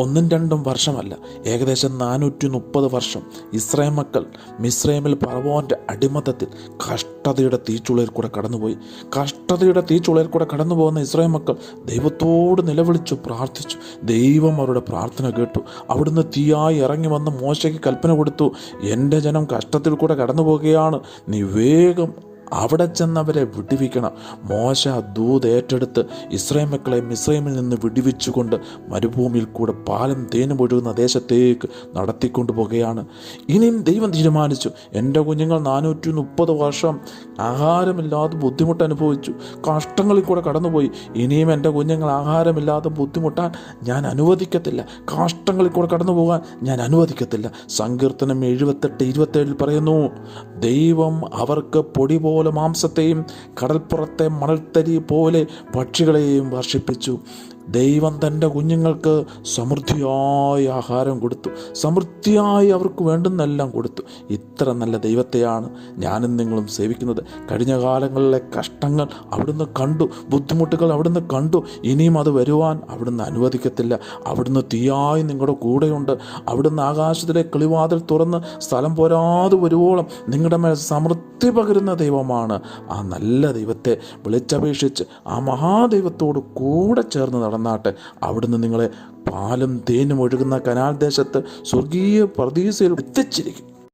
ഒന്നും രണ്ടും വർഷമല്ല, ഏകദേശം 430 വർഷം ഇസ്രായേൽ മക്കൾ മിസ്രൈമിൽ ഫറവോൻ്റെ അടിമത്തത്തിൽ കഷ്ടതയുടെ തീച്ചുളയിൽ കൂടെ കടന്നുപോയി. കഷ്ടതയുടെ തീച്ചുളയിൽ കൂടെ കടന്നു പോകുന്ന ഇസ്രായേൽ മക്കൾ ദൈവത്തോട് നിലവിളിച്ചു പ്രാർത്ഥിച്ചു. ദൈവം അവരുടെ പ്രാർത്ഥന കേട്ടു. അവിടുന്ന് തീയായി ഇറങ്ങി വന്ന് മോശയ്ക്ക് കൽപ്പന കൊടുത്തു, എൻ്റെ ജനം കഷ്ടത്തിൽ കൂടെ കടന്നു പോകുകയാണ്, നീ വേഗം അവിടെ ചെന്നവരെ വിടുവിക്കണം. മോശ ദൂത് ഏറ്റെടുത്ത് ഇസ്രായേൽ മക്കളെ മിസ്രൈമിൽ നിന്ന് വിടുവിച്ചുകൊണ്ട് മരുഭൂമിയിൽ കൂടെ പാലും തേനും ഒഴുകുന്ന ദേശത്തേക്ക് നടത്തിക്കൊണ്ടു പോകുകയാണ്. ഇനിയും ദൈവം തീരുമാനിച്ചു, എൻ്റെ കുഞ്ഞുങ്ങൾ 430 വർഷം ആഹാരമില്ലാതെ ബുദ്ധിമുട്ട് അനുഭവിച്ചു, കഷ്ടങ്ങളിൽ കൂടെ കടന്നുപോയി. ഇനിയും എൻ്റെ കുഞ്ഞുങ്ങൾ ആഹാരമില്ലാതെ ബുദ്ധിമുട്ടാൻ ഞാൻ അനുവദിക്കത്തില്ല, കഷ്ടങ്ങളിൽ കൂടെ കടന്നു പോകാൻ ഞാൻ അനുവദിക്കത്തില്ല. സങ്കീർത്തനം 78:27 പറയുന്നു, ദൈവം അവർക്ക് പൊടി പോലെ മാംസത്തെയും കടൽപ്പുറത്തെ മണൽത്തരി പോലെ പക്ഷികളെയും വർഷിപ്പിച്ചു. ദൈവം തൻ്റെ കുഞ്ഞുങ്ങൾക്ക് സമൃദ്ധിയായി ആഹാരം കൊടുത്തു, സമൃദ്ധിയായി അവർക്ക് വേണ്ടുന്നെല്ലാം കൊടുത്തു. ഇത്ര നല്ല ദൈവത്തെയാണ് ഞാനും നിങ്ങളും സേവിക്കുന്നത്. കഴിഞ്ഞ കാലങ്ങളിലെ കഷ്ടങ്ങൾ അവിടുന്ന് കണ്ടു, ബുദ്ധിമുട്ടുകൾ അവിടുന്ന് കണ്ടു. ഇനിയും അത് വരുവാൻ അവിടുന്ന് അനുവദിക്കത്തില്ല. അവിടുന്ന് തീയായി നിങ്ങളുടെ കൂടെയുണ്ട്. അവിടുന്ന് ആകാശത്തിലെ കിളിവാതിൽ തുറന്ന് സ്ഥലം പോരാതെ വരുവോളം നിങ്ങളുടെ മേൽ സമൃദ്ധി പകരുന്ന ദൈവമാണ്. ആ നല്ല ദൈവത്തെ വിളിച്ചപേക്ഷിച്ച് ആ മഹാദൈവത്തോട് കൂടെ ചേർന്ന് നടന്നാട്ടെ. അവിടുന്ന് നിങ്ങളെ പാലും തേനും ഒഴുകുന്ന കനാൽ ദേശത്ത് സ്വർഗീയ പർദീസയിൽ എത്തിച്ചിരിക്കും.